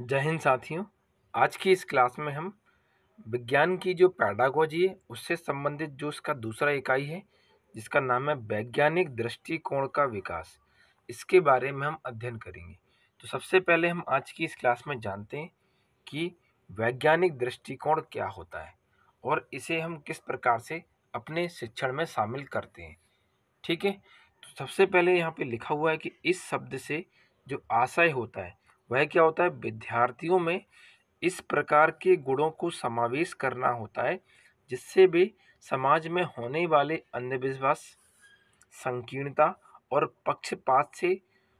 जय हिंद साथियों। आज की इस क्लास में हम विज्ञान की जो पैडागोजी है उससे संबंधित जो उसका दूसरा इकाई है जिसका नाम है वैज्ञानिक दृष्टिकोण का विकास, इसके बारे में हम अध्ययन करेंगे। तो सबसे पहले हम आज की इस क्लास में जानते हैं कि वैज्ञानिक दृष्टिकोण क्या होता है और इसे हम किस प्रकार से अपने शिक्षण में शामिल करते हैं। ठीक है, तो सबसे पहले यहाँ पे लिखा हुआ है कि इस शब्द से जो आशय होता है वह क्या होता है, विद्यार्थियों में इस प्रकार के गुणों को समावेश करना होता है जिससे वे समाज में होने वाले अंधविश्वास, संकीर्णता और पक्षपात से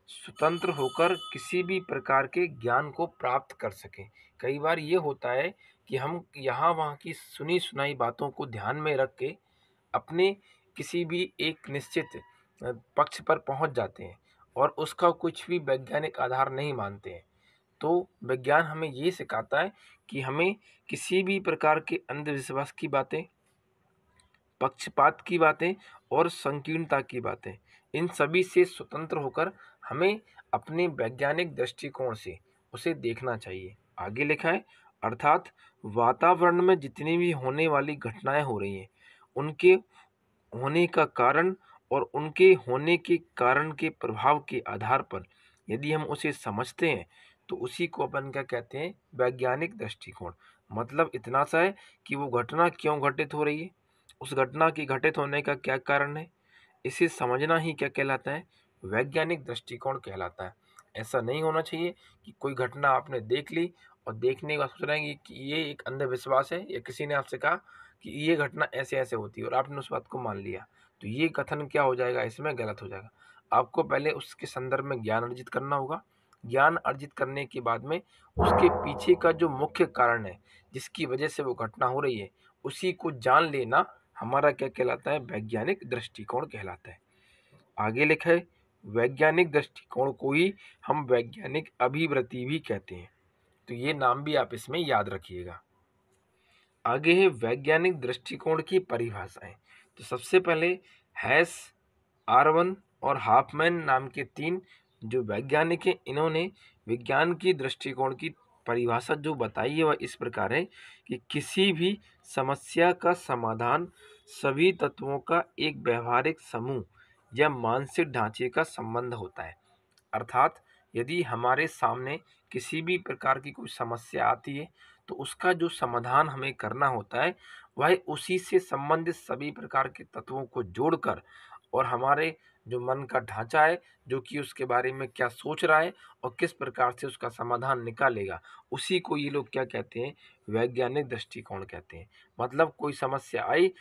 स्वतंत्र होकर किसी भी प्रकार के ज्ञान को प्राप्त कर सकें। कई बार ये होता है कि हम यहाँ वहाँ की सुनी सुनाई बातों को ध्यान में रख के अपने किसी भी एक निश्चित पक्ष पर पहुँच जाते हैं और उसका कुछ भी वैज्ञानिक आधार नहीं मानते हैं। तो विज्ञान हमें ये सिखाता है कि हमें किसी भी प्रकार के अंधविश्वास की बातें, पक्षपात की बातें और संकीर्णता की बातें, इन सभी से स्वतंत्र होकर हमें अपने वैज्ञानिक दृष्टिकोण से उसे देखना चाहिए। आगे लिखा है, अर्थात वातावरण में जितनी भी होने वाली घटनाएं हो रही हैं उनके होने का कारण और उनके होने के कारण के प्रभाव के आधार पर यदि हम उसे समझते हैं तो उसी को अपन क्या कहते हैं, वैज्ञानिक दृष्टिकोण। मतलब इतना सा है कि वो घटना क्यों घटित हो रही है, उस घटना की घटित होने का क्या कारण है, इसे समझना ही क्या कहलाता है, वैज्ञानिक दृष्टिकोण कहलाता है। ऐसा नहीं होना चाहिए कि कोई घटना आपने देख ली और देखने के बाद सोच रहे हैं कि ये एक अंधविश्वास है या किसी ने आपसे कहा कि ये घटना ऐसे ऐसे होती है और आपने उस बात को मान लिया। तो ये कथन क्या हो जाएगा, इसमें गलत हो जाएगा। आपको पहले उसके संदर्भ में ज्ञान अर्जित करना होगा। ज्ञान अर्जित करने के बाद में उसके पीछे का जो मुख्य कारण है जिसकी वजह से वो घटना हो रही है उसी को जान लेना हमारा क्या कहलाता है, वैज्ञानिक दृष्टिकोण कहलाता है। आगे लिखा है, वैज्ञानिक दृष्टिकोण को ही हम वैज्ञानिक अभिवृत्ति भी कहते हैं। तो ये नाम भी आप इसमें याद रखिएगा। आगे है वैज्ञानिक दृष्टिकोण की परिभाषाएं। तो सबसे पहले हैस, आर्वन और हाफमैन नाम के तीन जो वैज्ञानिक हैं, इन्होंने विज्ञान की दृष्टिकोण की परिभाषा जो बताई है वह इस प्रकार है कि किसी भी समस्या का समाधान सभी तत्वों का एक व्यवहारिक समूह या मानसिक ढांचे का संबंध होता है। अर्थात यदि हमारे सामने किसी भी प्रकार की कोई समस्या आती है तो उसका जो समाधान हमें करना होता है वह उसी से संबंधित सभी प्रकार के तत्वों को जोड़कर और हमारे जो मन का ढांचा है, जो कि उसके बारे में क्या सोच रहा है और किस प्रकार से उसका समाधान निकालेगा, उसी को ये लोग क्या कहते हैं, वैज्ञानिक दृष्टिकोण कहते हैं। मतलब कोई समस्या आई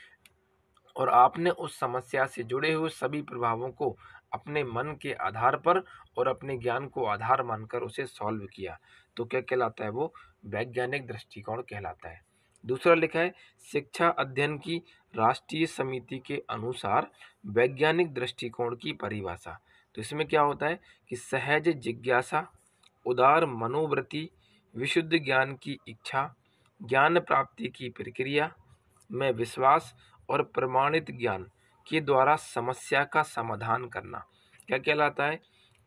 और आपने उस समस्या से जुड़े हुए सभी प्रभावों को अपने मन के आधार पर और अपने ज्ञान को आधार मानकर उसे सॉल्व किया, तो क्या कहलाता है, वो वैज्ञानिक दृष्टिकोण कहलाता है। दूसरा लिखा है, शिक्षा अध्ययन की राष्ट्रीय समिति के अनुसार वैज्ञानिक दृष्टिकोण की परिभाषा। तो इसमें क्या होता है कि सहज जिज्ञासा, उदार मनोवृत्ति, विशुद्ध ज्ञान की इच्छा, ज्ञान प्राप्ति की प्रक्रिया में विश्वास और प्रमाणित ज्ञान के द्वारा समस्या का समाधान करना क्या कहलाता है।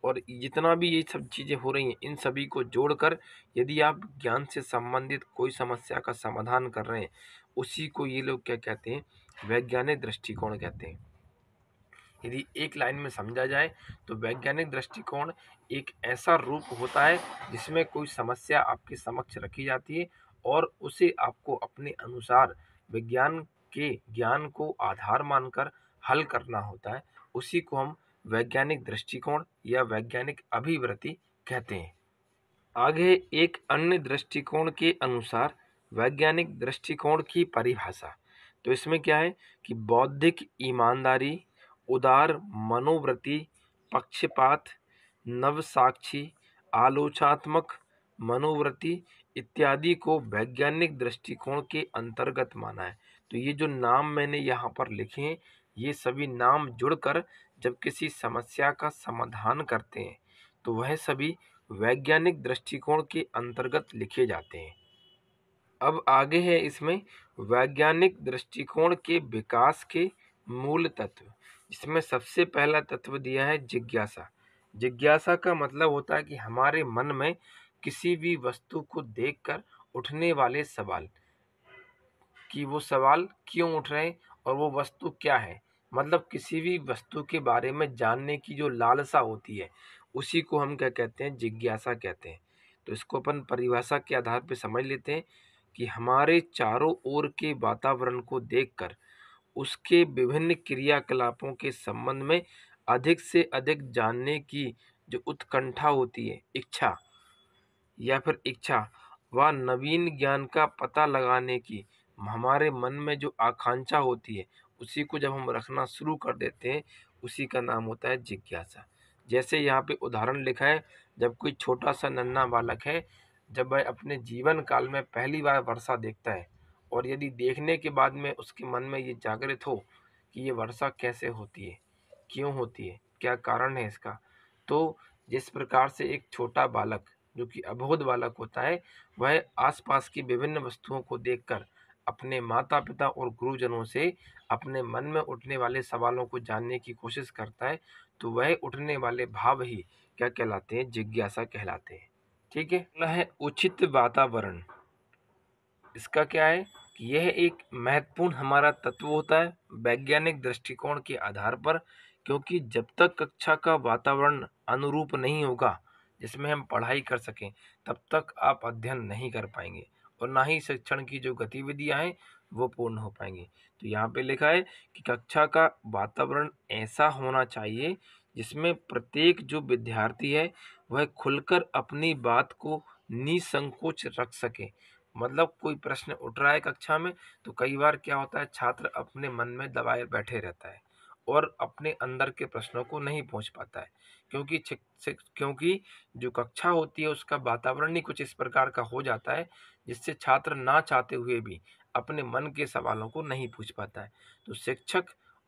और जितना भी ये सब चीज़ें हो रही हैं इन सभी को जोड़कर यदि आप ज्ञान से संबंधित कोई समस्या का समाधान कर रहे हैं उसी को ये लोग क्या कहते हैं, वैज्ञानिक दृष्टिकोण कहते हैं। यदि एक लाइन में समझा जाए तो वैज्ञानिक दृष्टिकोण एक ऐसा रूप होता है जिसमें कोई समस्या आपके समक्ष रखी जाती है और उसे आपको अपने अनुसार विज्ञान के ज्ञान को आधार मानकर हल करना होता है। उसी को हम वैज्ञानिक दृष्टिकोण या वैज्ञानिक अभिवृत्ति कहते हैं। आगे एक अन्य दृष्टिकोण के अनुसार वैज्ञानिक दृष्टिकोण की परिभाषा। तो इसमें क्या है कि बौद्धिक ईमानदारी, उदार मनोवृत्ति, पक्षपात, नवसाक्षी, आलोचनात्मक मनोवृत्ति इत्यादि को वैज्ञानिक दृष्टिकोण के अंतर्गत माना है। तो ये जो नाम मैंने यहाँ पर लिखे हैं ये सभी नाम जुड़कर जब किसी समस्या का समाधान करते हैं तो वह सभी वैज्ञानिक दृष्टिकोण के अंतर्गत लिखे जाते हैं। अब आगे है इसमें वैज्ञानिक दृष्टिकोण के विकास के मूल तत्व। इसमें सबसे पहला तत्व दिया है जिज्ञासा। जिज्ञासा का मतलब होता है कि हमारे मन में किसी भी वस्तु को देखकर उठने वाले सवाल कि वो सवाल क्यों उठ रहे हैं और वो वस्तु क्या है। मतलब किसी भी वस्तु के बारे में जानने की जो लालसा होती है, उसी को हम क्या कहते हैं, जिज्ञासा कहते हैं। तो इसको अपन परिभाषा के आधार पे समझ लेते हैं कि हमारे चारों ओर के वातावरण को देखकर उसके विभिन्न क्रियाकलापों के संबंध में अधिक से अधिक जानने की जो उत्कंठा होती है, इच्छा व नवीन ज्ञान का पता लगाने की हमारे मन में जो आकांक्षा होती है, उसी को जब हम रखना शुरू कर देते हैं, उसी का नाम होता है जिज्ञासा। जैसे यहाँ पे उदाहरण लिखा है, जब कोई छोटा सा नन्हा बालक है, जब वह अपने जीवन काल में पहली बार वर्षा देखता है और यदि देखने के बाद में उसके मन में ये जागृत हो कि ये वर्षा कैसे होती है, क्यों होती है, क्या कारण है इसका, तो जिस प्रकार से एक छोटा बालक जो कि अबोध बालक होता है, वह आसपास की विभिन्न वस्तुओं को देखकर अपने माता पिता और गुरुजनों से अपने मन में उठने वाले सवालों को जानने की कोशिश करता है, तो वह उठने वाले भाव ही क्या कहलाते हैं, जिज्ञासा कहलाते हैं। ठीक है। अगला है उचित वातावरण। इसका क्या है कि यह एक महत्वपूर्ण हमारा तत्व होता है वैज्ञानिक दृष्टिकोण के आधार पर, क्योंकि जब तक कक्षा का वातावरण अनुरूप नहीं होगा जिसमें हम पढ़ाई कर सकें, तब तक आप अध्ययन नहीं कर पाएंगे और ना ही शिक्षण की जो गतिविधियां हैं वो पूर्ण हो पाएंगी। तो यहाँ पे लिखा है कि कक्षा का वातावरण ऐसा होना चाहिए जिसमें प्रत्येक जो विद्यार्थी है वह खुलकर अपनी बात को निसंकोच रख सके। मतलब कोई प्रश्न उठ रहा है कक्षा में, तो कई बार क्या होता है, छात्र अपने मन में दबाए बैठे रहता है और अपने अंदर के प्रश्नों को नहीं पहुंच पाता है, क्योंकि जो कक्षा होती है उसका वातावरण ही कुछ इस प्रकार का हो जाता है जिससे छात्र ना चाहते हुए भी अपने मन के सवालों को नहीं पूछ पाता है। तो शिक्षक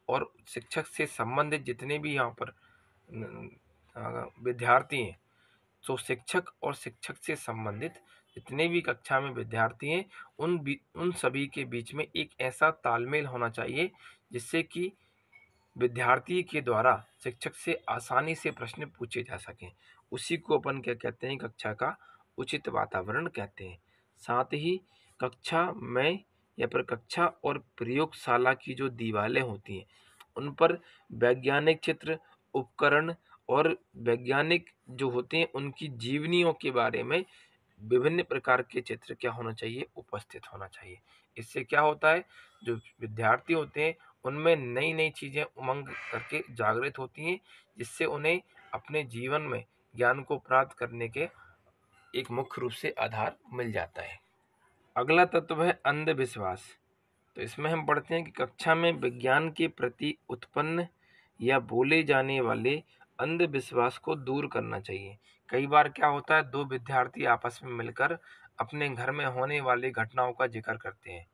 और शिक्षक से संबंधित जितने भी यहाँ पर विद्यार्थी हैं, तो शिक्षक और शिक्षक से संबंधित जितने भी कक्षा में विद्यार्थी हैं, उन सभी के बीच में एक ऐसा तालमेल होना चाहिए जिससे कि विद्यार्थी के द्वारा शिक्षक से आसानी से प्रश्न पूछे जा सकें। उसी को अपन क्या कहते हैं, कक्षा का उचित वातावरण कहते हैं। साथ ही कक्षा में या फिर कक्षा और प्रयोगशाला की जो दीवारें होती हैं, उन पर वैज्ञानिक चित्र, उपकरण और वैज्ञानिक जो होते हैं उनकी जीवनियों के बारे में विभिन्न प्रकार के चित्र क्या होना चाहिए, उपस्थित होना चाहिए। इससे क्या होता है, जो विद्यार्थी होते हैं उनमें नई नई चीज़ें उमंग करके जागृत होती हैं, जिससे उन्हें अपने जीवन में ज्ञान को प्राप्त करने के एक मुख्य रूप से आधार मिल जाता है। अगला तत्व है अंधविश्वास। तो इसमें हम पढ़ते हैं कि कक्षा में विज्ञान के प्रति उत्पन्न या बोले जाने वाले अंधविश्वास को दूर करना चाहिए। कई बार क्या होता है, दो विद्यार्थी आपस में मिलकर अपने घर में होने वाली घटनाओं का जिक्र करते हैं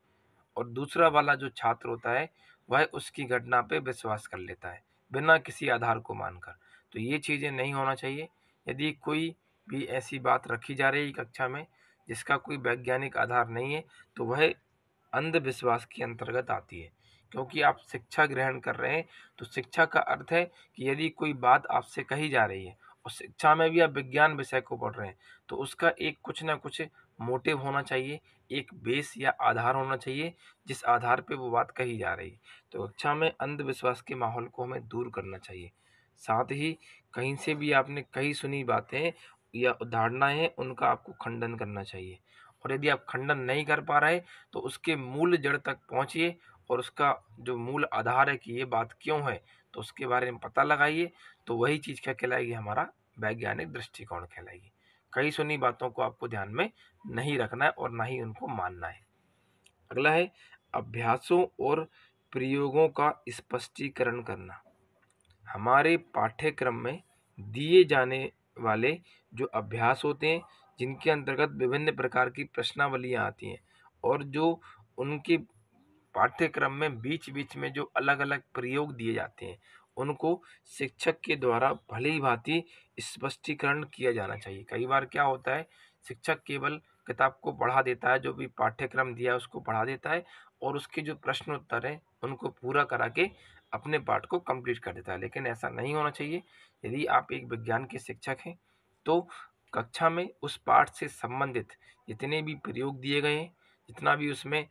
और दूसरा वाला जो छात्र होता है वह उसकी घटना पे विश्वास कर लेता है बिना किसी आधार को मानकर। तो ये चीज़ें नहीं होना चाहिए। यदि कोई भी ऐसी बात रखी जा रही है कक्षा में जिसका कोई वैज्ञानिक आधार नहीं है, तो वह अंधविश्वास के अंतर्गत आती है। क्योंकि आप शिक्षा ग्रहण कर रहे हैं, तो शिक्षा का अर्थ है कि यदि कोई बात आपसे कही जा रही है और शिक्षा में भी आप विज्ञान विषय को पढ़ रहे हैं, तो उसका एक कुछ ना कुछ मोटिव होना चाहिए, एक बेस या आधार होना चाहिए जिस आधार पे वो बात कही जा रही है। तो कक्षा में अंधविश्वास के माहौल को हमें दूर करना चाहिए। साथ ही कहीं से भी आपने कही सुनी बातें या धारणाएं हैं, उनका आपको खंडन करना चाहिए। और यदि आप खंडन नहीं कर पा रहे, तो उसके मूल जड़ तक पहुंचिए और उसका जो मूल आधार है कि ये बात क्यों है, तो उसके बारे में पता लगाइए। तो वही चीज़ क्या कहलाएगी, हमारा वैज्ञानिक दृष्टिकोण कहलाएगी। कई सुनी बातों को आपको ध्यान में नहीं रखना है और ना ही उनको मानना है। अगला है अभ्यासों और प्रयोगों का स्पष्टीकरण करना। हमारे पाठ्यक्रम में दिए जाने वाले जो अभ्यास होते हैं, जिनके अंतर्गत विभिन्न प्रकार की प्रश्नावलियाँ आती हैं और जो उनके पाठ्यक्रम में बीच-बीच में जो अलग-अलग प्रयोग दिए जाते हैं, उनको शिक्षक के द्वारा भली-भाँति स्पष्टीकरण किया जाना चाहिए। कई बार क्या होता है, शिक्षक केवल किताब को पढ़ा देता है, जो भी पाठ्यक्रम दिया है उसको पढ़ा देता है और उसके जो प्रश्न उत्तर हैं, उनको पूरा करा के अपने पाठ को कंप्लीट कर देता है। लेकिन ऐसा नहीं होना चाहिए। यदि आप एक विज्ञान के शिक्षक हैं, तो कक्षा में उस पाठ से संबंधित जितने भी प्रयोग दिए गए हैं, जितना भी उसमें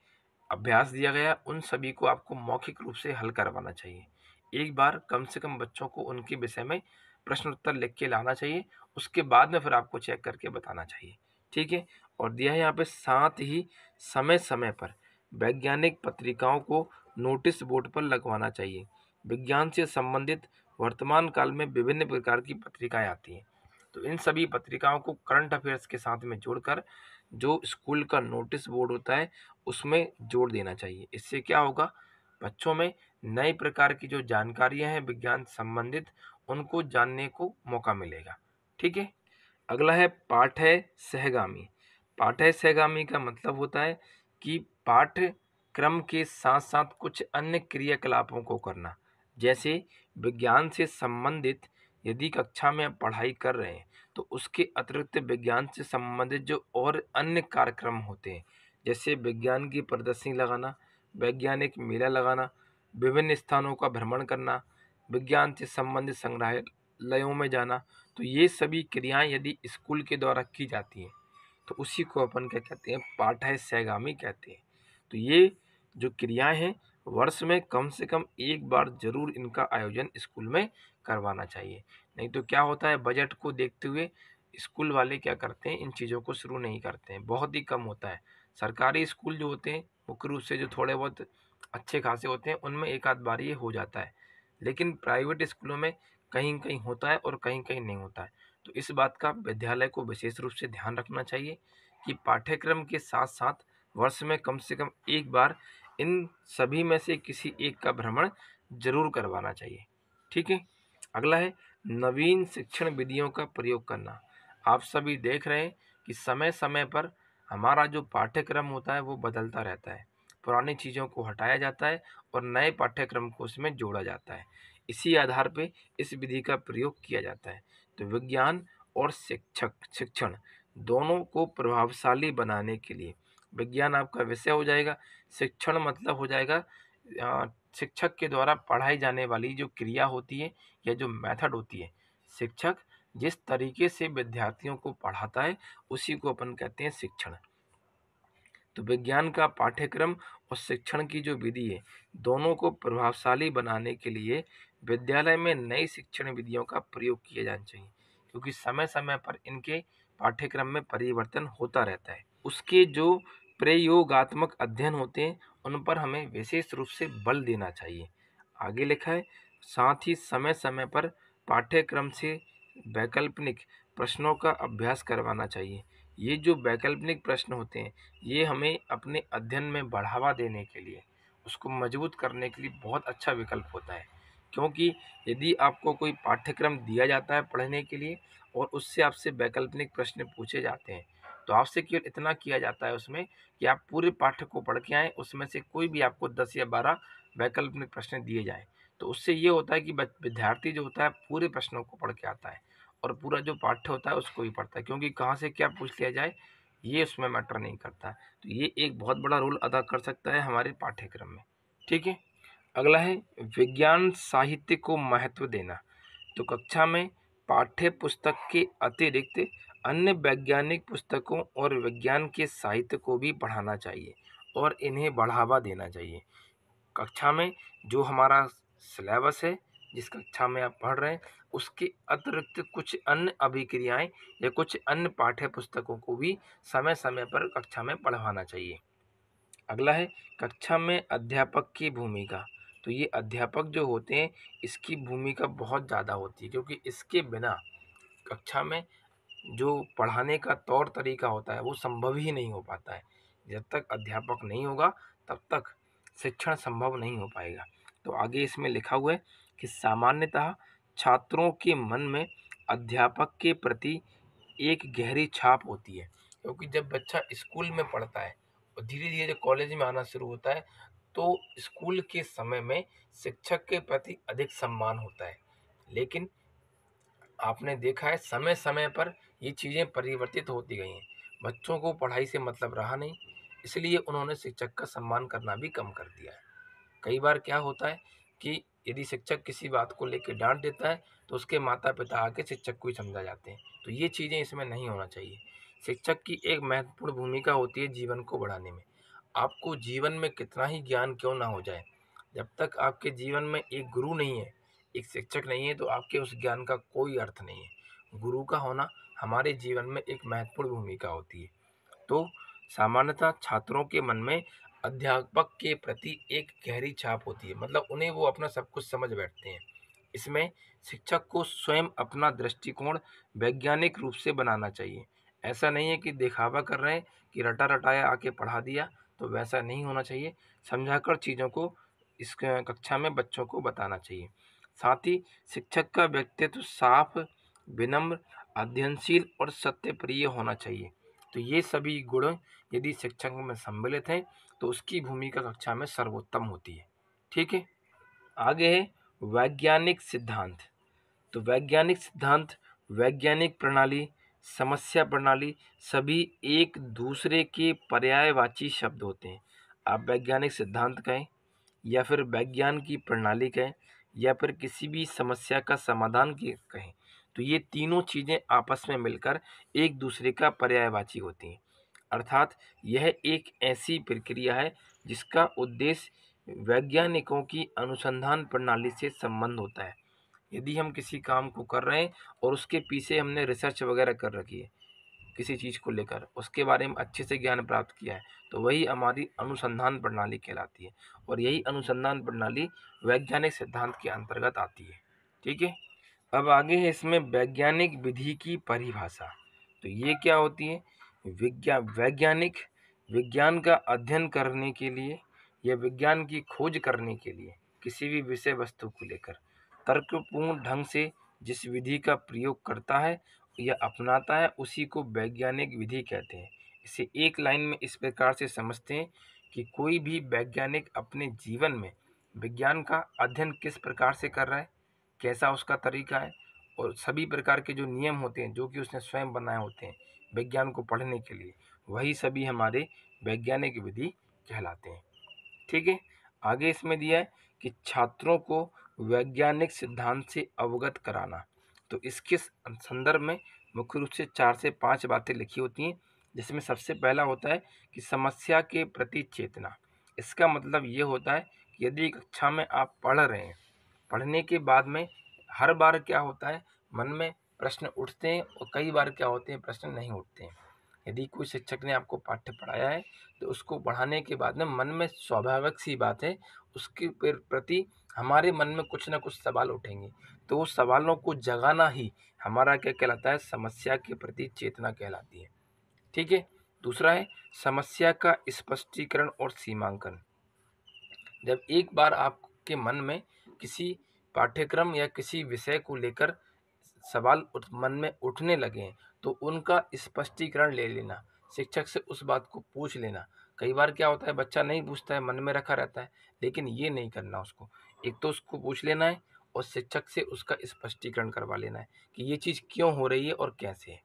अभ्यास दिया गया, उन सभी को आपको मौखिक रूप से हल करवाना चाहिए। एक बार कम से कम बच्चों को उनके विषय में प्रश्न उत्तर लिख के लाना चाहिए, उसके बाद में फिर आपको चेक करके बताना चाहिए। ठीक है? और दिया है यहाँ पे, साथ ही समय-समय पर वैज्ञानिक पत्रिकाओं को नोटिस बोर्ड पर लगवाना चाहिए। विज्ञान से संबंधित वर्तमान काल में विभिन्न प्रकार की पत्रिकाएँ आती हैं। तो इन सभी पत्रिकाओं को करंट अफेयर्स के साथ में जोड़कर जो स्कूल का नोटिस बोर्ड होता है, उसमें जोड़ देना चाहिए। इससे क्या होगा, बच्चों में नए प्रकार की जो जानकारियाँ हैं विज्ञान संबंधित, उनको जानने को मौका मिलेगा। ठीक है? अगला है पाठ्य सहगामी। पाठ्य सहगामी का मतलब होता है कि पाठ्यक्रम के साथ-साथ कुछ अन्य क्रियाकलापों को करना। जैसे विज्ञान से संबंधित यदि कक्षा में आप पढ़ाई कर रहे हैं, तो उसके अतिरिक्त विज्ञान से संबंधित जो और अन्य कार्यक्रम होते हैं, जैसे विज्ञान की प्रदर्शनी लगाना, वैज्ञानिक मेला लगाना, विभिन्न स्थानों का भ्रमण करना, विज्ञान से संबंधित संग्रहालयों में जाना, तो ये सभी क्रियाएँ यदि स्कूल के द्वारा की जाती हैं, तो उसी को अपन क्या कहते हैं, पाठ्य सहगामी कहते हैं। तो ये जो क्रियाएँ हैं, वर्ष में कम से कम एक बार ज़रूर इनका आयोजन स्कूल में करवाना चाहिए। नहीं तो क्या होता है, बजट को देखते हुए स्कूल वाले क्या करते हैं, इन चीज़ों को शुरू नहीं करते हैं, बहुत ही कम होता है। सरकारी स्कूल जो होते हैं, मुख्य रूप से जो थोड़े बहुत अच्छे खासे होते हैं, उनमें एक आध बार ये हो जाता है। लेकिन प्राइवेट स्कूलों में कहीं-कहीं होता है और कहीं-कहीं नहीं होता है। तो इस बात का विद्यालय को विशेष रूप से ध्यान रखना चाहिए कि पाठ्यक्रम के साथ-साथ वर्ष में कम से कम एक बार इन सभी में से किसी एक का भ्रमण ज़रूर करवाना चाहिए। ठीक है? अगला है नवीन शिक्षण विधियों का प्रयोग करना। आप सभी देख रहे हैं कि समय-समय पर हमारा जो पाठ्यक्रम होता है वो बदलता रहता है। पुरानी चीज़ों को हटाया जाता है और नए पाठ्यक्रम को उसमें जोड़ा जाता है। इसी आधार पे इस विधि का प्रयोग किया जाता है। तो विज्ञान और शिक्षण दोनों को प्रभावशाली बनाने के लिए विज्ञान आपका विषय हो जाएगा, शिक्षण मतलब हो जाएगा शिक्षक के द्वारा पढ़ाई जाने वाली जो क्रिया होती है या जो मेथड होती है। शिक्षक जिस तरीके से विद्यार्थियों को पढ़ाता है, उसी को अपन कहते हैं शिक्षण। तो विज्ञान का पाठ्यक्रम और शिक्षण की जो विधि है, दोनों को प्रभावशाली बनाने के लिए विद्यालय में नई शिक्षण विधियों का प्रयोग किया जाना चाहिए, क्योंकि समय-समय पर इनके पाठ्यक्रम में परिवर्तन होता रहता है। उसके जो प्रयोगात्मक अध्ययन होते हैं, उन पर हमें विशेष रूप से बल देना चाहिए। आगे लिखा है, साथ ही समय-समय पर पाठ्यक्रम से वैकल्पिक प्रश्नों का अभ्यास करवाना चाहिए। ये जो वैकल्पिक प्रश्न होते हैं, ये हमें अपने अध्ययन में बढ़ावा देने के लिए, उसको मजबूत करने के लिए बहुत अच्छा विकल्प होता है। क्योंकि यदि आपको कोई पाठ्यक्रम दिया जाता है पढ़ने के लिए और उससे आपसे वैकल्पिक प्रश्न पूछे जाते हैं, तो आपसे केवल इतना किया जाता है उसमें कि आप पूरे पाठ्य को पढ़ के आएँ, उसमें से कोई भी आपको 10 या 12 वैकल्पिक प्रश्न दिए जाएँ। तो उससे ये होता है कि विद्यार्थी जो होता है पूरे प्रश्नों को पढ़ के आता है और पूरा जो पाठ्य होता है उसको भी पढ़ता है, क्योंकि कहाँ से क्या पूछ लिया जाए, ये उसमें मैटर नहीं करता। तो ये एक बहुत बड़ा रोल अदा कर सकता है हमारे पाठ्यक्रम में। ठीक है? अगला है विज्ञान साहित्य को महत्व देना। तो कक्षा में पाठ्य पुस्तक के अतिरिक्त अन्य वैज्ञानिक पुस्तकों और विज्ञान के साहित्य को भी पढ़ाना चाहिए और इन्हें बढ़ावा देना चाहिए। कक्षा में जो हमारा सिलेबस है, जिस कक्षा में आप पढ़ रहे हैं, उसके अतिरिक्त कुछ अन्य अभिक्रियाएँ या कुछ अन्य पाठ्य पुस्तकों को भी समय-समय पर कक्षा में पढ़वाना चाहिए। अगला है कक्षा में अध्यापक की भूमिका। तो ये अध्यापक जो होते हैं, इसकी भूमिका बहुत ज़्यादा होती है, क्योंकि इसके बिना कक्षा में जो पढ़ाने का तौर तरीका होता है, वो संभव ही नहीं हो पाता है। जब तक अध्यापक नहीं होगा, तब तक शिक्षण संभव नहीं हो पाएगा। तो आगे इसमें लिखा हुआ है कि सामान्यतः छात्रों के मन में अध्यापक के प्रति एक गहरी छाप होती है, क्योंकि जब बच्चा स्कूल में पढ़ता है और धीरे-धीरे जब कॉलेज में आना शुरू होता है, तो स्कूल के समय में शिक्षक के प्रति अधिक सम्मान होता है। लेकिन आपने देखा है समय-समय पर ये चीज़ें परिवर्तित होती गई हैं। बच्चों को पढ़ाई से मतलब रहा नहीं, इसलिए उन्होंने शिक्षक का सम्मान करना भी कम कर दिया है। कई बार क्या होता है कि यदि शिक्षक किसी बात को लेके डाँट देता है, तो उसके माता-पिता आके शिक्षक को ही समझा जाते हैं। तो ये चीज़ें इसमें नहीं होना चाहिए। शिक्षक की एक महत्वपूर्ण भूमिका होती है जीवन को बढ़ाने में। आपको जीवन में कितना ही ज्ञान क्यों ना हो जाए, जब तक आपके जीवन में एक गुरु नहीं है, एक शिक्षक नहीं है, तो आपके उस ज्ञान का कोई अर्थ नहीं है। गुरु का होना हमारे जीवन में एक महत्वपूर्ण भूमिका होती है। तो सामान्यतः छात्रों के मन में अध्यापक के प्रति एक गहरी छाप होती है, मतलब उन्हें वो अपना सब कुछ समझ बैठते हैं। इसमें शिक्षक को स्वयं अपना दृष्टिकोण वैज्ञानिक रूप से बनाना चाहिए। ऐसा नहीं है कि दिखावा कर रहे हैं कि रटा रटाया आके पढ़ा दिया, तो वैसा नहीं होना चाहिए। समझाकर चीज़ों को इस कक्षा में बच्चों को बताना चाहिए। साथ ही शिक्षक का व्यक्तित्व साफ, विनम्र, अध्ययनशील और सत्यप्रिय होना चाहिए। तो ये सभी गुण यदि शिक्षक में सम्मिलित हैं, तो उसकी भूमिका कक्षा में सर्वोत्तम होती है। ठीक है? आगे है वैज्ञानिक सिद्धांत। तो वैज्ञानिक सिद्धांत, वैज्ञानिक प्रणाली, समस्या प्रणाली सभी एक दूसरे के पर्यायवाची शब्द होते हैं। आप वैज्ञानिक सिद्धांत कहें या फिर विज्ञान की प्रणाली कहें या फिर किसी भी समस्या का समाधान की कहें, तो ये तीनों चीज़ें आपस में मिलकर एक दूसरे का पर्यायवाची होती हैं। अर्थात यह एक ऐसी प्रक्रिया है जिसका उद्देश्य वैज्ञानिकों की अनुसंधान प्रणाली से संबंध होता है। यदि हम किसी काम को कर रहे हैं और उसके पीछे हमने रिसर्च वगैरह कर रखी है, किसी चीज़ को लेकर उसके बारे में अच्छे से ज्ञान प्राप्त किया है, तो वही हमारी अनुसंधान प्रणाली कहलाती है और यही अनुसंधान प्रणाली वैज्ञानिक सिद्धांत के अंतर्गत आती है। ठीक है? अब आगे है इसमें वैज्ञानिक विधि की परिभाषा। तो ये क्या होती है? वैज्ञानिक विज्ञान का अध्ययन करने के लिए या विज्ञान की खोज करने के लिए किसी भी विषय वस्तु को लेकर तर्कपूर्ण ढंग से जिस विधि का प्रयोग करता है या अपनाता है, उसी को वैज्ञानिक विधि कहते हैं। इसे एक लाइन में इस प्रकार से समझते हैं कि कोई भी वैज्ञानिक अपने जीवन में विज्ञान का अध्ययन किस प्रकार से कर रहा है, कैसा उसका तरीका है, और सभी प्रकार के जो नियम होते हैं जो कि उसने स्वयं बनाए होते हैं विज्ञान को पढ़ने के लिए, वही सभी हमारे वैज्ञानिक विधि कहलाते हैं। ठीक है? आगे इसमें दिया है कि छात्रों को वैज्ञानिक सिद्धांत से अवगत कराना। तो इसके संदर्भ में मुख्य रूप से 4 से 5 बातें लिखी होती हैं, जिसमें सबसे पहला होता है कि समस्या के प्रति चेतना। इसका मतलब ये होता है कि यदि कक्षा में आप पढ़ रहे हैं, पढ़ने के बाद में हर बार क्या होता है, मन में प्रश्न उठते हैं और कई बार क्या होते हैं, प्रश्न नहीं उठते हैं। यदि कोई शिक्षक ने आपको पाठ्य पढ़ाया है, तो उसको पढ़ाने के बाद में मन में स्वाभाविक सी बात है, उसके प्रति हमारे मन में कुछ ना कुछ सवाल उठेंगे। तो उस सवालों को जगाना ही हमारा क्या कहलाता है, समस्या के प्रति चेतना कहलाती है। ठीक है? दूसरा है समस्या का स्पष्टीकरण और सीमांकन। जब एक बार आपके मन में किसी पाठ्यक्रम या किसी विषय को लेकर सवाल मन में उठने लगे हैं, तो उनका स्पष्टीकरण ले लेना, शिक्षक से उस बात को पूछ लेना। कई बार क्या होता है, बच्चा नहीं पूछता है, मन में रखा रहता है, लेकिन ये नहीं करना उसको। एक तो उसको पूछ लेना है और शिक्षक से उसका स्पष्टीकरण करवा लेना है कि ये चीज़ क्यों हो रही है और कैसे है,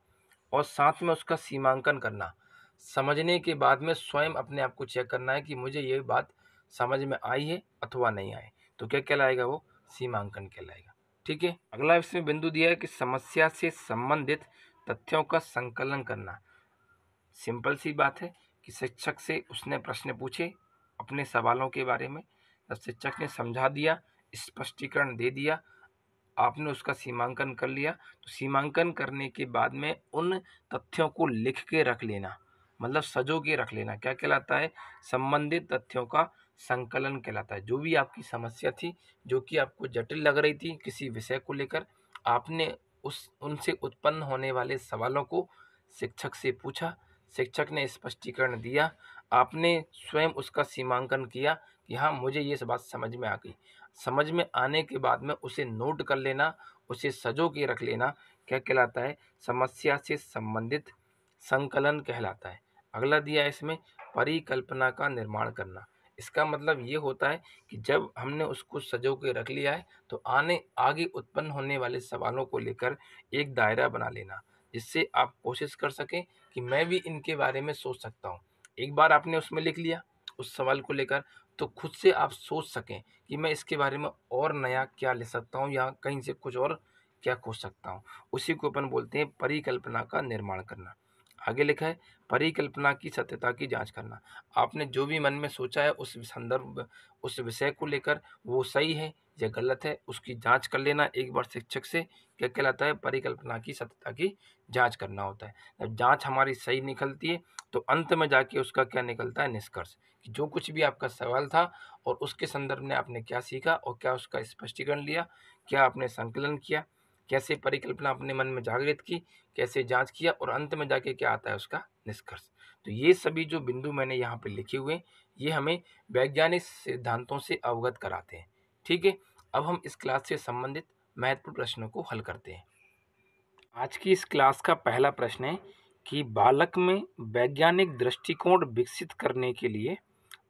और साथ में उसका सीमांकन करना। समझने के बाद में स्वयं अपने आप को चेक करना है कि मुझे ये बात समझ में आई है अथवा नहीं आई, तो क्या कहलाएगा, वो सीमांकन कहलाएगा। ठीक है? अगला इसमें बिंदु दिया है कि समस्या से संबंधित तथ्यों का संकलन करना। सिंपल सी बात है कि शिक्षक से उसने प्रश्न पूछे अपने सवालों के बारे में, जब शिक्षक ने समझा दिया, स्पष्टीकरण दे दिया, आपने उसका सीमांकन कर लिया, तो सीमांकन करने के बाद में उन तथ्यों को लिख के रख लेना, मतलब सजो के रख लेना, क्या कहलाता है, संबंधित तथ्यों का संकलन कहलाता है। जो भी आपकी समस्या थी, जो कि आपको जटिल लग रही थी किसी विषय को लेकर, आपने उस उनसे उत्पन्न होने वाले सवालों को शिक्षक से पूछा, शिक्षक ने स्पष्टीकरण दिया, आपने स्वयं उसका सीमांकन किया कि हाँ, मुझे ये बात समझ में आ गई। समझ में आने के बाद में उसे नोट कर लेना, उसे सजो के रख लेना, क्या कहलाता है, समस्या से संबंधित संकलन कहलाता है। अगला दिया है इसमें परिकल्पना का निर्माण करना। इसका मतलब ये होता है कि जब हमने उसको सजो के रख लिया है, तो आगे उत्पन्न होने वाले सवालों को लेकर एक दायरा बना लेना, जिससे आप कोशिश कर सकें कि मैं भी इनके बारे में सोच सकता हूँ। एक बार आपने उसमें लिख लिया, उस सवाल को लेकर, तो खुद से आप सोच सकें कि मैं इसके बारे में और नया क्या ले सकता हूँ या कहीं से कुछ और क्या खोज सकता हूँ। उसी को अपन बोलते हैं परिकल्पना का निर्माण करना। आगे लिखा है परिकल्पना की सत्यता की जांच करना। आपने जो भी मन में सोचा है उस विषय को लेकर वो सही है या गलत है, उसकी जांच कर लेना एक बार शिक्षक से। क्या कहलाता है? परिकल्पना की सत्यता की जांच करना होता है। जब जांच हमारी सही निकलती है तो अंत में जाके उसका क्या निकलता है? निष्कर्ष, कि जो कुछ भी आपका सवाल था और उसके संदर्भ में आपने क्या सीखा और क्या उसका स्पष्टीकरण लिया, क्या आपने संकलन किया, कैसे परिकल्पना अपने मन में जागृत की, कैसे जांच किया और अंत में जाके क्या आता है? उसका निष्कर्ष। तो ये सभी जो बिंदु मैंने यहाँ पे लिखे हुए हैं, ये हमें वैज्ञानिक सिद्धांतों से अवगत कराते हैं। ठीक है, अब हम इस क्लास से संबंधित महत्वपूर्ण प्रश्नों को हल करते हैं। आज की इस क्लास का पहला प्रश्न है कि बालक में वैज्ञानिक दृष्टिकोण विकसित करने के लिए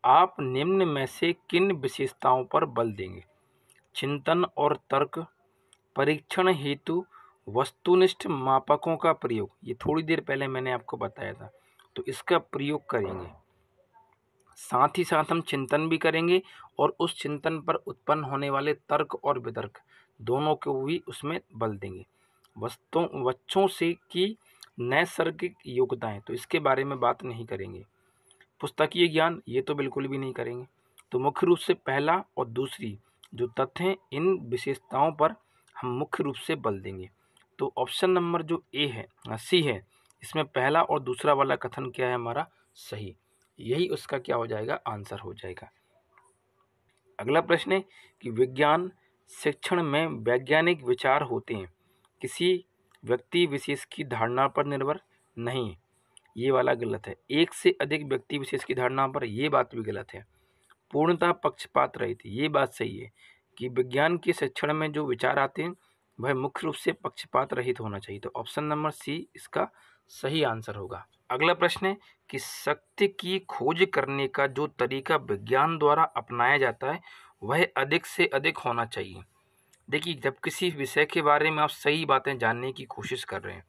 आप निम्न में से किन विशेषताओं पर बल देंगे? चिंतन और तर्क, परीक्षण हेतु वस्तुनिष्ठ मापकों का प्रयोग, ये थोड़ी देर पहले मैंने आपको बताया था, तो इसका प्रयोग करेंगे। साथ ही साथ हम चिंतन भी करेंगे और उस चिंतन पर उत्पन्न होने वाले तर्क और वितर्क दोनों को भी उसमें बल देंगे। बच्चों से की नैसर्गिक योग्यताएं, तो इसके बारे में बात नहीं करेंगे। पुस्तकीय ज्ञान, ये तो बिल्कुल भी नहीं करेंगे। तो मुख्य रूप से पहला और दूसरी जो तथ्य हैं, इन विशेषताओं पर हम मुख्य रूप से बल देंगे। तो ऑप्शन नंबर जो ए है, सी है, इसमें पहला और दूसरा वाला कथन क्या है हमारा? सही। यही उसका क्या हो जाएगा? आंसर हो जाएगा। अगला प्रश्न है कि विज्ञान शिक्षण में वैज्ञानिक विचार होते हैं, किसी व्यक्ति विशेष की धारणा पर निर्भर नहीं, ये वाला गलत है। एक से अधिक व्यक्ति विशेष की धारणा पर, ये बात भी गलत है। पूर्णतः पक्षपात रहित, ये बात सही है कि विज्ञान के शिक्षण में जो विचार आते हैं वह मुख्य रूप से पक्षपात रहित होना चाहिए। तो ऑप्शन नंबर सी इसका सही आंसर होगा। अगला प्रश्न है कि सत्य की खोज करने का जो तरीका विज्ञान द्वारा अपनाया जाता है वह अधिक से अधिक होना चाहिए। देखिए, जब किसी विषय के बारे में आप सही बातें जानने की कोशिश कर रहे हैं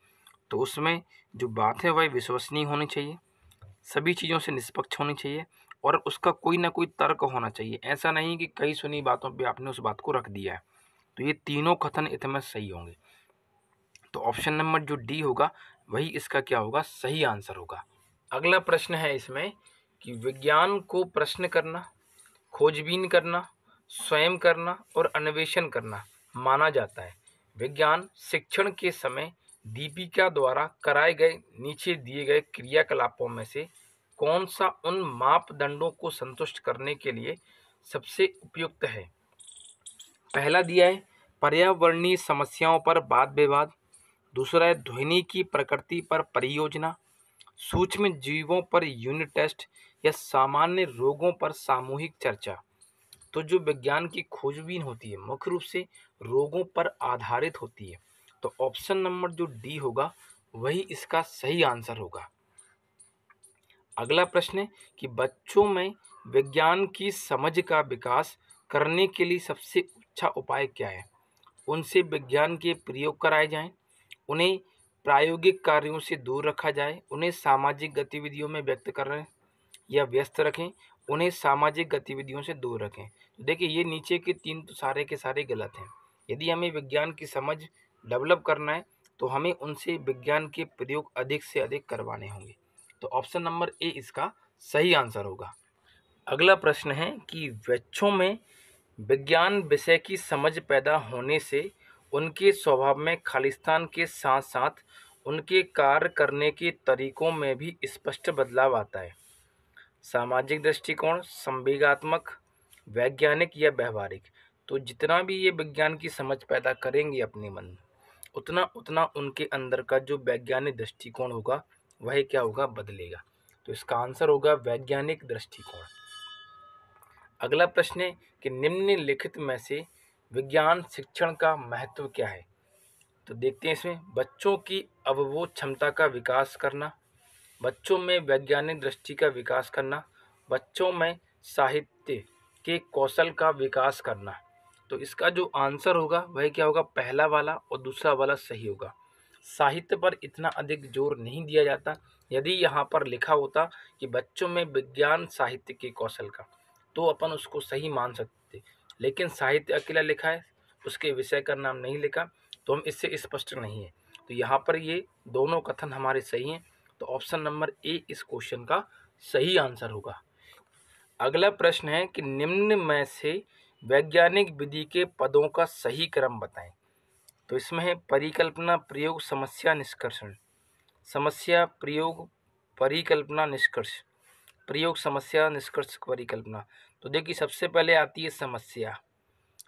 तो उसमें जो बात है वह विश्वसनीय होनी चाहिए, सभी चीज़ों से निष्पक्ष होनी चाहिए और उसका कोई ना कोई तर्क होना चाहिए। ऐसा नहीं कि कई सुनी बातों पे आपने उस बात को रख दिया है। तो ये तीनों कथन इतने सही होंगे। तो ऑप्शन नंबर जो डी होगा वही इसका क्या होगा? सही आंसर होगा। अगला प्रश्न है इसमें कि विज्ञान को प्रश्न करना, खोजबीन करना, स्वयं करना और अन्वेषण करना माना जाता है। विज्ञान शिक्षण के समय दीपिका द्वारा कराए गए नीचे दिए गए क्रियाकलापों में से कौन सा उन मापदंडों को संतुष्ट करने के लिए सबसे उपयुक्त है? पहला दिया है पर्यावरणीय समस्याओं पर वाद विवाद, दूसरा है ध्वनि की प्रकृति पर परियोजना, सूक्ष्म जीवों पर यूनिट टेस्ट या सामान्य रोगों पर सामूहिक चर्चा। तो जो विज्ञान की खोजबीन होती है मुख्य रूप से रोगों पर आधारित होती है। तो ऑप्शन नंबर जो डी होगा वही इसका सही आंसर होगा। अगला प्रश्न है कि बच्चों में विज्ञान की समझ का विकास करने के लिए सबसे अच्छा उपाय क्या है? उनसे विज्ञान के प्रयोग कराए जाएं, उन्हें प्रायोगिक कार्यों से दूर रखा जाए, उन्हें सामाजिक गतिविधियों में व्यक्त करें या व्यस्त रखें, उन्हें सामाजिक गतिविधियों से दूर रखें। तो देखिए, ये नीचे के तीन तो सारे के सारे गलत हैं। यदि हमें विज्ञान की समझ डेवलप करना है तो हमें उनसे विज्ञान के प्रयोग अधिक से अधिक करवाने होंगे। तो ऑप्शन नंबर ए इसका सही आंसर होगा। अगला प्रश्न है कि बच्चों में विज्ञान विषय की समझ पैदा होने से उनके स्वभाव में खालिस्तान के साथ साथ उनके कार्य करने के तरीकों में भी स्पष्ट बदलाव आता है। सामाजिक दृष्टिकोण, संवेगात्मक, वैज्ञानिक या व्यवहारिक। तो जितना भी ये विज्ञान की समझ पैदा करेंगे अपने मन में, उतना उतना उनके अंदर का जो वैज्ञानिक दृष्टिकोण होगा वह क्या होगा? बदलेगा। तो इसका आंसर होगा वैज्ञानिक दृष्टिकोण। अगला प्रश्न है कि निम्नलिखित में से विज्ञान शिक्षण का महत्व क्या है? तो देखते हैं इसमें बच्चों की अवबोध क्षमता का विकास करना, बच्चों में वैज्ञानिक दृष्टि का विकास करना, बच्चों में साहित्य के कौशल का विकास करना। तो इसका जो आंसर होगा वह क्या होगा? पहला वाला और दूसरा वाला सही होगा। साहित्य पर इतना अधिक जोर नहीं दिया जाता। यदि यहाँ पर लिखा होता कि बच्चों में विज्ञान साहित्य के कौशल का, तो अपन उसको सही मान सकते, लेकिन साहित्य अकेला लिखा है, उसके विषय का नाम नहीं लिखा, तो हम इससे स्पष्ट नहीं है। तो यहाँ पर ये दोनों कथन हमारे सही हैं, तो ऑप्शन नंबर ए इस क्वेश्चन का सही आंसर होगा। अगला प्रश्न है कि निम्न में से वैज्ञानिक विधि के पदों का सही क्रम बताएं। तो इसमें है परिकल्पना, प्रयोग, समस्या, निष्कर्षण। समस्या, प्रयोग, परिकल्पना, निष्कर्ष। प्रयोग, समस्या, निष्कर्ष, परिकल्पना। तो देखिए सबसे पहले आती है समस्या,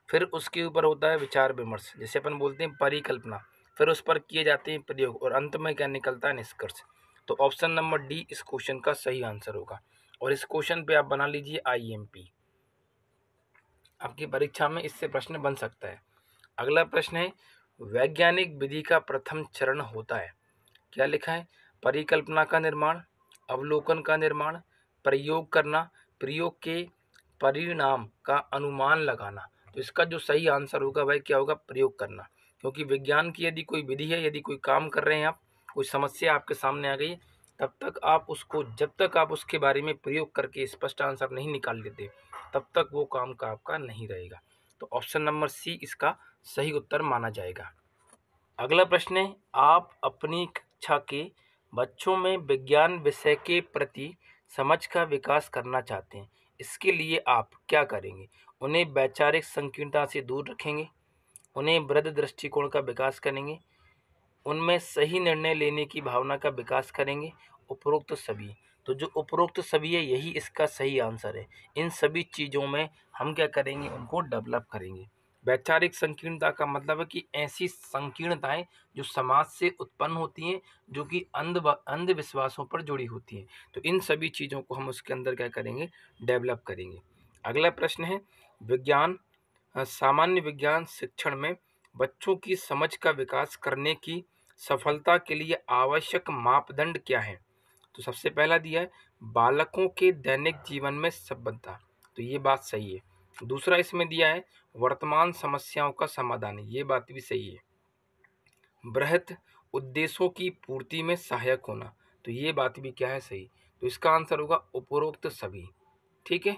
फिर उसके ऊपर होता है विचार विमर्श, जैसे अपन बोलते हैं परिकल्पना, फिर उस पर किए जाते हैं प्रयोग, और अंत में क्या निकलता है, निष्कर्ष। तो ऑप्शन नंबर डी इस क्वेश्चन का सही आंसर होगा। और इस क्वेश्चन पे आप बना लीजिए आईएमपी, आपकी परीक्षा में इससे प्रश्न बन सकता है। अगला प्रश्न है वैज्ञानिक विधि का प्रथम चरण होता है, क्या लिखा है, परिकल्पना का निर्माण, अवलोकन का निर्माण, प्रयोग करना, प्रयोग के परिणाम का अनुमान लगाना। तो इसका जो सही आंसर होगा भाई क्या होगा, प्रयोग करना। क्योंकि विज्ञान की यदि कोई विधि है, यदि कोई काम कर रहे हैं आप, कोई समस्या आपके सामने आ गई, तब तक आप उसको, जब तक आप उसके बारे में प्रयोग करके स्पष्ट आंसर नहीं निकाल लेते, तब तक वो काम का आपका नहीं रहेगा। तो ऑप्शन नंबर सी इसका सही उत्तर माना जाएगा। अगला प्रश्न है आप अपनी कक्षा के बच्चों में विज्ञान विषय के प्रति समझ का विकास करना चाहते हैं, इसके लिए आप क्या करेंगे। उन्हें वैचारिक संकीर्णता से दूर रखेंगे, उन्हें वृहद दृष्टिकोण का विकास करेंगे, उनमें सही निर्णय लेने की भावना का विकास करेंगे, उपरोक्त सभी। तो जो उपरोक्त सभी है यही इसका सही आंसर है। इन सभी चीज़ों में हम क्या करेंगे, उनको डेवलप करेंगे। वैचारिक संकीर्णता का मतलब है कि ऐसी संकीर्णताएं जो समाज से उत्पन्न होती हैं, जो कि अंधविश्वासों पर जुड़ी होती हैं, तो इन सभी चीज़ों को हम उसके अंदर क्या करेंगे, डेवलप करेंगे। अगला प्रश्न है विज्ञान सामान्य विज्ञान शिक्षण में बच्चों की समझ का विकास करने की सफलता के लिए आवश्यक मापदंड क्या है। तो सबसे पहला दिया है बालकों के दैनिक जीवन में संबद्धता, तो ये बात सही है। दूसरा इसमें दिया है वर्तमान समस्याओं का समाधान, ये बात भी सही है। बृहत उद्देश्यों की पूर्ति में सहायक होना, तो ये बात भी क्या है, सही। तो इसका आंसर होगा उपरोक्त सभी। ठीक है।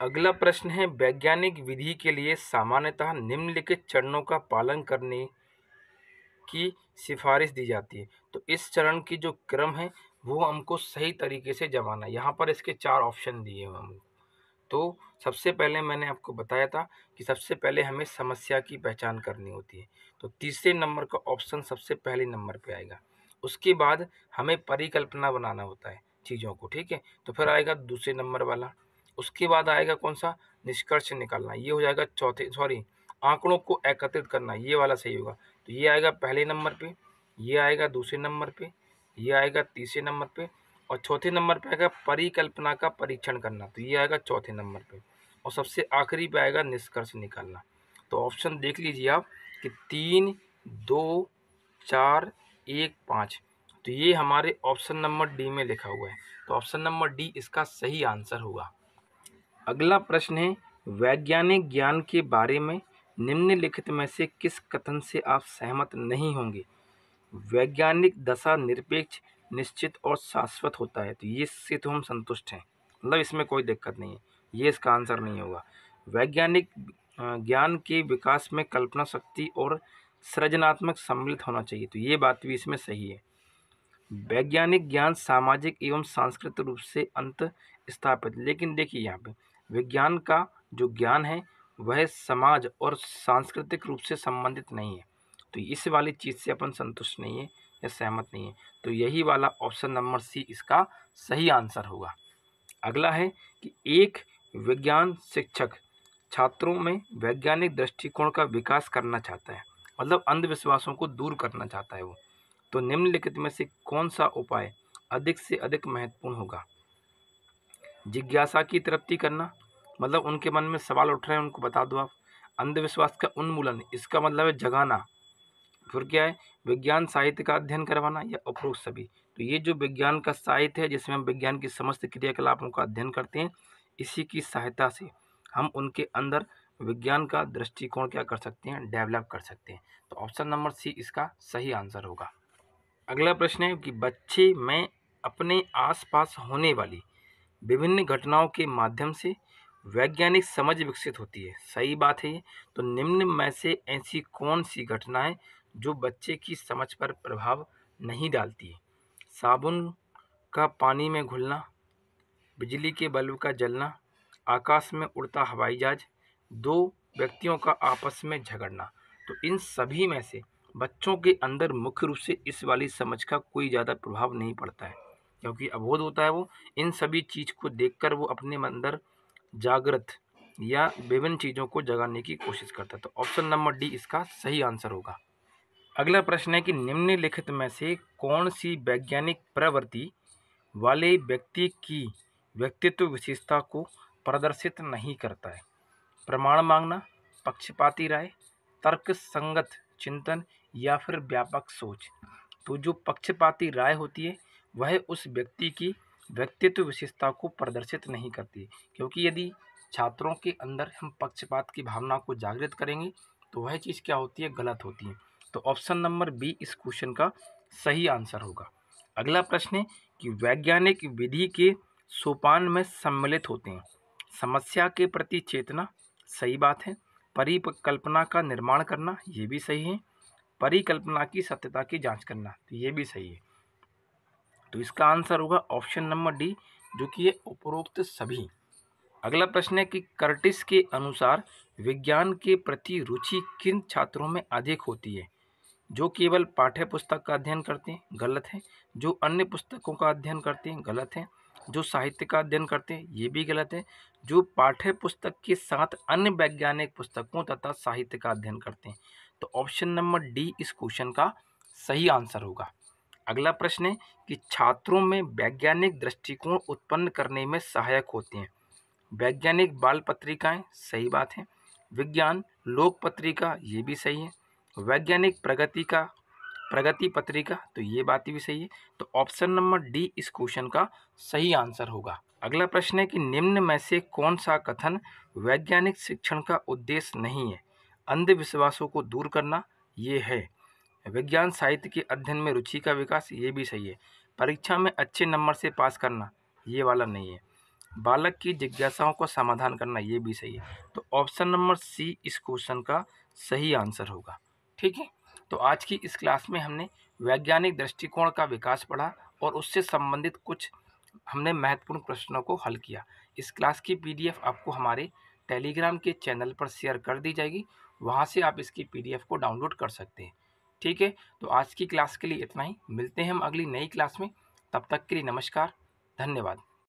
अगला प्रश्न है वैज्ञानिक विधि के लिए सामान्यतः निम्नलिखित चरणों का पालन करने की सिफारिश दी जाती है। तो इस चरण की जो क्रम है वो हमको सही तरीके से जमाना है। यहाँ पर इसके 4 ऑप्शन दिए हुए हमको। तो सबसे पहले मैंने आपको बताया था कि सबसे पहले हमें समस्या की पहचान करनी होती है, तो तीसरे नंबर का ऑप्शन सबसे पहले नंबर पे आएगा। उसके बाद हमें परिकल्पना बनाना होता है चीज़ों को, ठीक है, तो फिर आएगा दूसरे नंबर वाला। उसके बाद आएगा कौन सा, निष्कर्ष निकालना, ये हो जाएगा आंकड़ों को एकत्रित करना, ये वाला सही होगा। तो ये आएगा पहले नंबर पे, ये आएगा दूसरे नंबर पे, ये आएगा तीसरे नंबर पे, और चौथे नंबर पे आएगा परिकल्पना का परीक्षण करना, तो ये आएगा चौथे नंबर पे, और सबसे आखिरी पे आएगा निष्कर्ष निकालना। तो ऑप्शन देख लीजिए आप कि 3, 2, 4, 1, 5, तो ये हमारे ऑप्शन नंबर डी में लिखा हुआ है। तो ऑप्शन नंबर डी इसका सही आंसर होगा। अगला प्रश्न है वैज्ञानिक ज्ञान के बारे में निम्नलिखित में से किस कथन से आप सहमत नहीं होंगे। वैज्ञानिक दशा निरपेक्ष, निश्चित और शाश्वत होता है, तो ये इससे तो हम संतुष्ट हैं, मतलब इसमें कोई दिक्कत नहीं है, ये इसका आंसर नहीं होगा। वैज्ञानिक ज्ञान के विकास में कल्पना शक्ति और सृजनात्मक सम्मिलित होना चाहिए, तो ये बात भी इसमें सही है। वैज्ञानिक ज्ञान सामाजिक एवं सांस्कृतिक रूप से अंत स्थापित, लेकिन देखिए यहाँ पे विज्ञान का जो ज्ञान है वह समाज और सांस्कृतिक रूप से संबंधित नहीं है, तो इस वाली चीज़ से अपन संतुष्ट नहीं है या सहमत नहीं है, तो यही वाला ऑप्शन नंबर सी इसका सही आंसर होगा। अगला है कि एक विज्ञान शिक्षक छात्रों में वैज्ञानिक दृष्टिकोण का विकास करना चाहता है, मतलब अंधविश्वासों को दूर करना चाहता है वो, तो निम्नलिखित में से कौन सा उपाय अधिक से अधिक महत्वपूर्ण होगा। जिज्ञासा की तृप्ति करना, मतलब उनके मन में सवाल उठ रहे हैं उनको बता दो आप। अंधविश्वास का उन्मूलन, इसका मतलब है जगाना। फिर क्या है, विज्ञान साहित्य का अध्ययन करवाना, या उपरोक्त सभी। तो ये जो विज्ञान का साहित्य है जिसमें हम विज्ञान की समस्त क्रियाकलापों का अध्ययन करते हैं, इसी की सहायता से हम उनके अंदर विज्ञान का दृष्टिकोण क्या कर सकते हैं, डेवलप कर सकते हैं। तो ऑप्शन नंबर सी इसका सही आंसर होगा। अगला प्रश्न है कि बच्चे में अपने आसपास होने वाली विभिन्न घटनाओं के माध्यम से वैज्ञानिक समझ विकसित होती है। सही बात है ये। तो निम्न में से ऐसी कौन सी घटना है जो बच्चे की समझ पर प्रभाव नहीं डालती है? साबुन का पानी में घुलना, बिजली के बल्ब का जलना, आकाश में उड़ता हवाई जहाज, दो व्यक्तियों का आपस में झगड़ना। तो इन सभी में से बच्चों के अंदर मुख्य रूप से इस वाली समझ का कोई ज़्यादा प्रभाव नहीं पड़ता है, क्योंकि अबोध होता है वो। इन सभी चीज़ को देखकर वो अपने अंदर जागृत या विभिन्न चीज़ों को जगाने की कोशिश करता है। तो ऑप्शन नंबर डी इसका सही आंसर होगा। अगला प्रश्न है कि निम्नलिखित में से कौन सी वैज्ञानिक प्रवृत्ति वाले व्यक्ति की व्यक्तित्व विशेषता को प्रदर्शित नहीं करता है? प्रमाण मांगना, पक्षपाती राय, तर्क संगत चिंतन या फिर व्यापक सोच। तो जो पक्षपाती राय होती है वह उस व्यक्ति की व्यक्तित्व विशेषता को प्रदर्शित नहीं करती, क्योंकि यदि छात्रों के अंदर हम पक्षपात की भावना को जागृत करेंगे तो वह चीज़ क्या होती है, गलत होती है। तो ऑप्शन नंबर बी इस क्वेश्चन का सही आंसर होगा। अगला प्रश्न है कि वैज्ञानिक विधि के सोपान में सम्मिलित होते हैं समस्या के प्रति चेतना, सही बात है। परिकल्पना का निर्माण करना, ये भी सही है। परिकल्पना की सत्यता की जांच करना, तो ये भी सही है। तो इसका आंसर होगा ऑप्शन नंबर डी, जो कि है उपरोक्त सभी। अगला प्रश्न है कि कर्टिस के अनुसार विज्ञान के प्रति रुचि किन छात्रों में अधिक होती है? जो केवल पाठ्य पुस्तक का अध्ययन करते हैं, गलत है। जो अन्य पुस्तकों का अध्ययन करते हैं, गलत है। जो साहित्य का अध्ययन करते हैं, ये भी गलत है। जो पाठ्य पुस्तक के साथ अन्य वैज्ञानिक पुस्तकों तथा साहित्य का अध्ययन करते हैं। तो ऑप्शन नंबर डी इस क्वेश्चन का सही आंसर होगा। अगला प्रश्न है कि छात्रों में वैज्ञानिक दृष्टिकोण उत्पन्न करने में सहायक होते हैं वैज्ञानिक बाल पत्रिकाएं, सही बात है। विज्ञान लोक पत्रिका, ये भी सही है। वैज्ञानिक प्रगति पत्रिका, तो ये बात भी सही है। तो ऑप्शन नंबर डी इस क्वेश्चन का सही आंसर होगा। अगला प्रश्न है कि निम्न में से कौन सा कथन वैज्ञानिक शिक्षण का उद्देश्य नहीं है? अंधविश्वासों को दूर करना, ये है। विज्ञान साहित्य के अध्ययन में रुचि का विकास, ये भी सही है। परीक्षा में अच्छे नंबर से पास करना, ये वाला नहीं है। बालक की जिज्ञासाओं का समाधान करना, ये भी सही है। तो ऑप्शन नंबर सी इस क्वेश्चन का सही आंसर होगा। ठीक है। तो आज की इस क्लास में हमने वैज्ञानिक दृष्टिकोण का विकास पढ़ा और उससे संबंधित कुछ हमने महत्वपूर्ण प्रश्नों को हल किया। इस क्लास की पीडीएफ आपको हमारे टेलीग्राम के चैनल पर शेयर कर दी जाएगी, वहाँ से आप इसकी पीडीएफ को डाउनलोड कर सकते हैं। ठीक है। तो आज की क्लास के लिए इतना ही, मिलते हैं हम अगली नई क्लास में। तब तक के लिए नमस्कार, धन्यवाद।